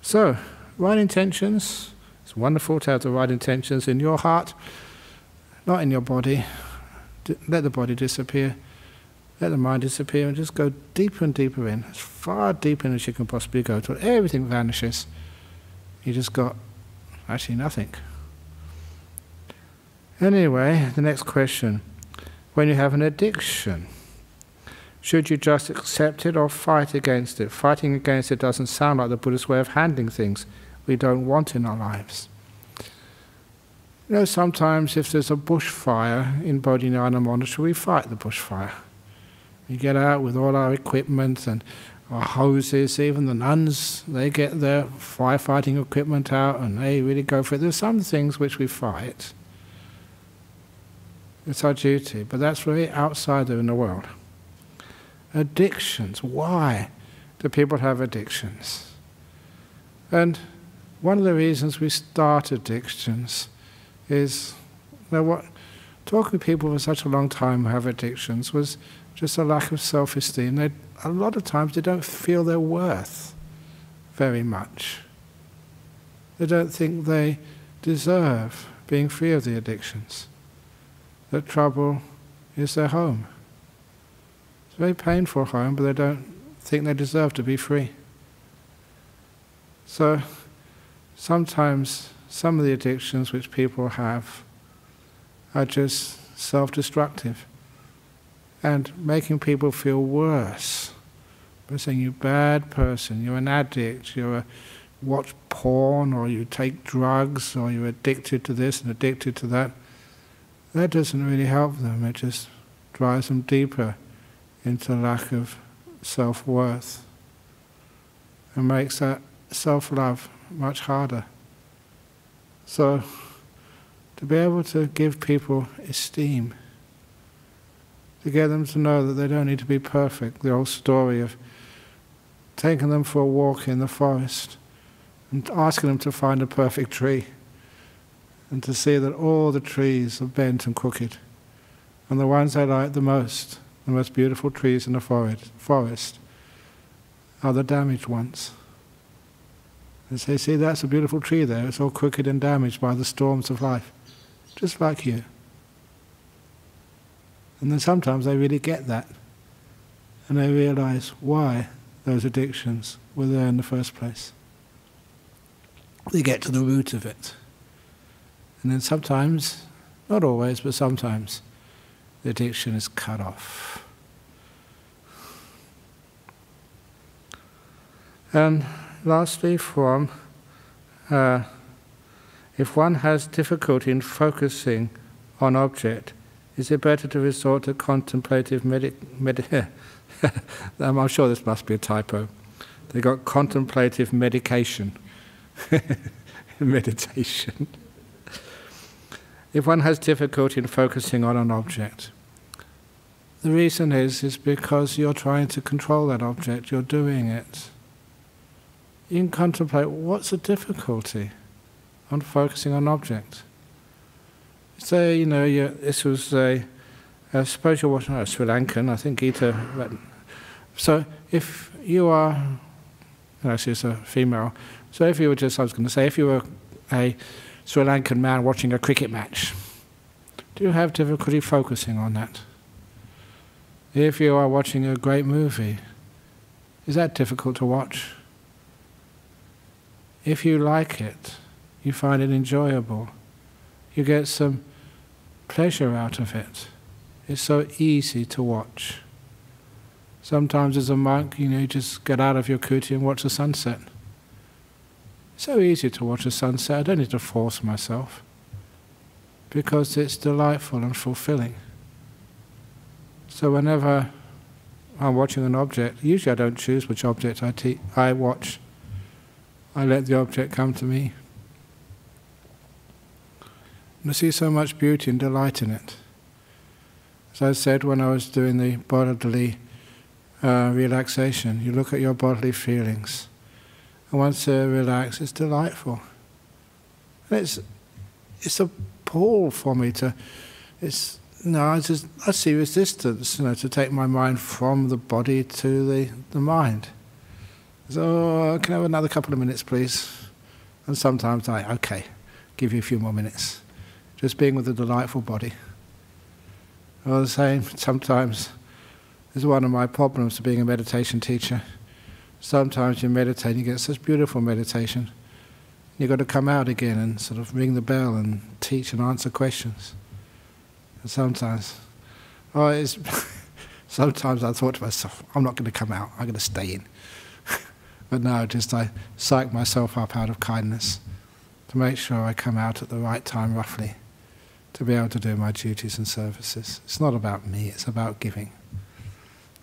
Speaker 1: So, right intentions. It's wonderful to have the right intentions in your heart, not in your body. Let the body disappear, let the mind disappear, and just go deeper and deeper in, as far deeper in as you can possibly go, till everything vanishes. You just got actually nothing. Anyway, the next question. When you have an addiction, should you just accept it or fight against it? Fighting against it doesn't sound like the Buddhist way of handling things we don't want in our lives. You know, sometimes if there's a bushfire in Bodhinyana Monastery, we fight the bushfire. We get out with all our equipment and our hoses. Even the nuns, they get their firefighting equipment out and they really go for it. There's some things which we fight. It's our duty, but that's very outside there in the world. Addictions. Why do people have addictions? And one of the reasons we start addictions is, talking to people for such a long time who have addictions was just a lack of self-esteem. A lot of times they don't feel their worth very much. They don't think they deserve being free of the addictions. That trouble is their home. It's a very painful home, but they don't think they deserve to be free. So sometimes some of the addictions which people have are just self-destructive and making people feel worse by saying, you bad person, you're an addict, watch porn, or you take drugs, or you're addicted to this and addicted to that. That doesn't really help them. It just drives them deeper into lack of self-worth and makes that self-love much harder. So, to be able to give people esteem, to get them to know that they don't need to be perfect, the old story of taking them for a walk in the forest and asking them to find a perfect tree, and to see that all the trees are bent and crooked, and the ones they like the most beautiful trees in the forest, are the damaged ones. And say, see, that's a beautiful tree there, it's all crooked and damaged by the storms of life, just like you. And then sometimes they really get that, and they realize why those addictions were there in the first place. They get to the root of it. And then sometimes, not always, but sometimes, the addiction is cut off. And lastly, from if one has difficulty in focusing on object, is it better to resort to contemplative I'm sure this must be a typo. They got contemplative medication. Meditation. If one has difficulty in focusing on an object, the reason is because you're trying to control that object, you're doing it. You can contemplate, what's the difficulty on focusing on an object? Say, this was suppose you're watching a Sri Lankan, I think Gita. So if you are, she's a female, so if you were just, I was going to say, if you were a Sri Lankan man watching a cricket match, do you have difficulty focusing on that? If you are watching a great movie, is that difficult to watch? If you like it, you find it enjoyable, you get some pleasure out of it. It's so easy to watch. Sometimes as a monk, you just get out of your kuti and watch the sunset. It's so easy to watch a sunset, I don't need to force myself, because it's delightful and fulfilling. So whenever I'm watching an object, usually I don't choose which object I watch. I let the object come to me. And I see so much beauty and delight in it. As I said when I was doing the bodily relaxation, you look at your bodily feelings, and once they're relaxed, it's delightful. And it's a pull for me to. I see resistance, to take my mind from the body to the mind. So, can I have another couple of minutes, please? And sometimes okay, give you a few more minutes. Just being with the delightful body. I was saying, sometimes, this is one of my problems to being a meditation teacher. Sometimes you meditate and you get such beautiful meditation. You've got to come out again and sort of ring the bell and teach and answer questions. And sometimes I thought to myself, I'm not going to come out, I'm going to stay in. But no, I psych myself up out of kindness to make sure I come out at the right time, roughly, to be able to do my duties and services. It's not about me, it's about giving.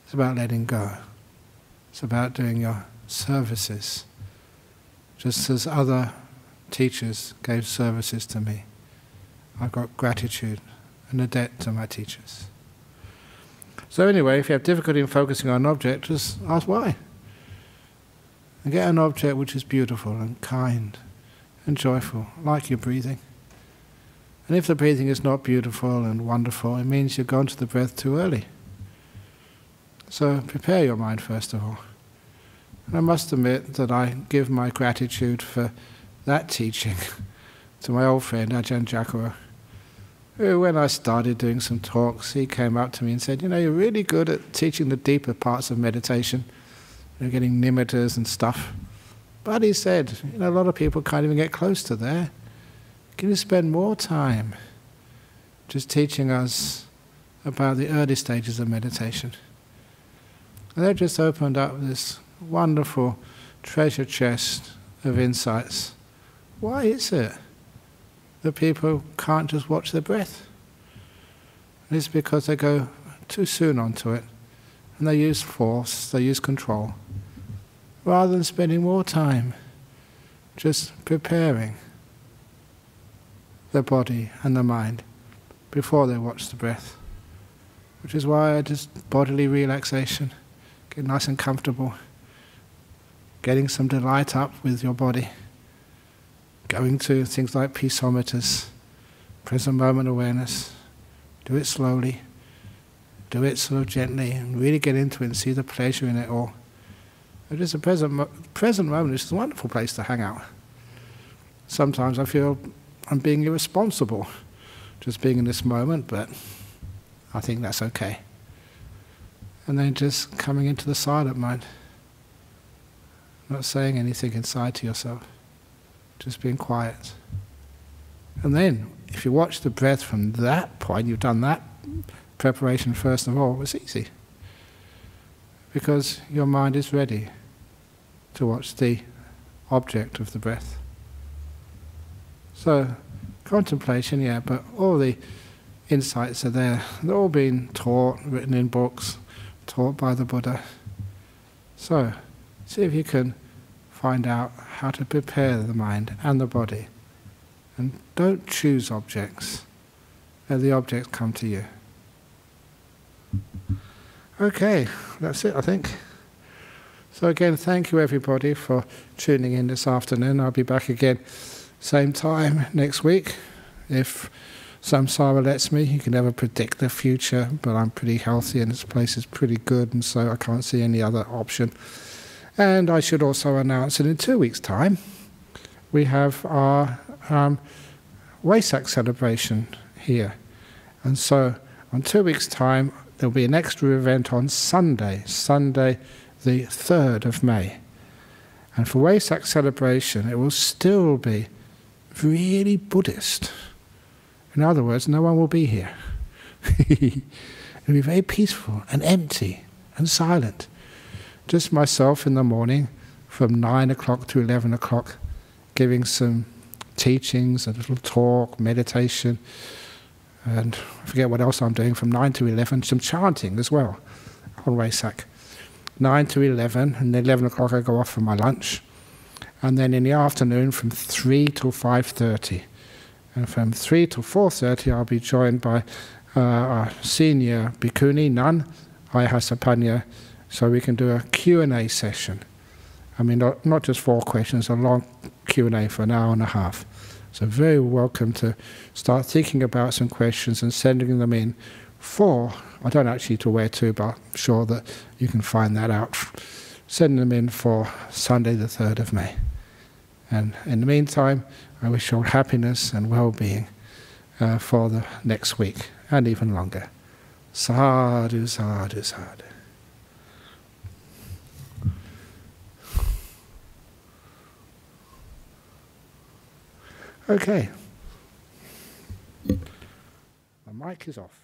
Speaker 1: It's about letting go. It's about doing your services, just as other teachers gave services to me. I've got gratitude and a debt to my teachers. So anyway, if you have difficulty in focusing on an object, just ask why. And get an object which is beautiful and kind and joyful, like your breathing. And if the breathing is not beautiful and wonderful, it means you've gone to the breath too early. So prepare your mind first of all. And I must admit that I give my gratitude for that teaching to my old friend Ajahn Brahm, who, when I started doing some talks, he came up to me and said, you're really good at teaching the deeper parts of meditation. You're getting nimittas and stuff. But he said, a lot of people can't even get close to there. Can you spend more time just teaching us about the early stages of meditation? And they've just opened up this wonderful treasure chest of insights. Why is it that people can't just watch their breath? And it's because they go too soon onto it, and they use force, they use control, rather than spending more time just preparing the body and the mind before they watch the breath. Which is why I just bodily relaxation, get nice and comfortable, getting some delight up with your body, going to things like peaceometers, present moment awareness, do it slowly, do it sort of gently, and really get into it and see the pleasure in it all. It is a present moment, it's a wonderful place to hang out. Sometimes I feel I'm being irresponsible, just being in this moment, but I think that's okay. And then just coming into the silent mind, not saying anything inside to yourself, just being quiet. And then, if you watch the breath from that point, you've done that preparation first of all, it's easy. Because your mind is ready to watch the object of the breath. So, contemplation, yeah, but all the insights are there. They're all being taught, written in books, taught by the Buddha. So, see if you can find out how to prepare the mind and the body. And don't choose objects. Let the objects come to you. Okay, that's it, I think. So again, thank you everybody for tuning in this afternoon. I'll be back again same time next week. If samsara lets me, you can never predict the future, but I'm pretty healthy and this place is pretty good, and so I can't see any other option. And I should also announce that in 2 weeks' time, we have our Wesak celebration here. And so, on 2 weeks' time, there'll be an extra event on Sunday the 3rd of May. And for Wesak celebration, it will still be really Buddhist. In other words, no one will be here. It'll be very peaceful and empty and silent. Just myself in the morning from 9 o'clock to 11 o'clock, giving some teachings, a little talk, meditation, and I forget what else I'm doing, from 9 to 11, some chanting as well on Wesak. 9 to 11, and then 11 o'clock I go off for my lunch. And then in the afternoon from 3 till 5:30. And from 3 till 4:30 I'll be joined by our senior bhikkhuni, nun, Ayahasapanya, so we can do a Q&A session. I mean, not just 4 questions, a long Q&A for an hour and a half. So very welcome to start thinking about some questions and sending them in for, I don't actually know where to, but I'm sure that you can find that out. Send them in for Sunday the 3rd of May. And in the meantime, I wish you all happiness and well-being for the next week and even longer. Sadhu, sadhu, sadhu. Okay. The mic is off.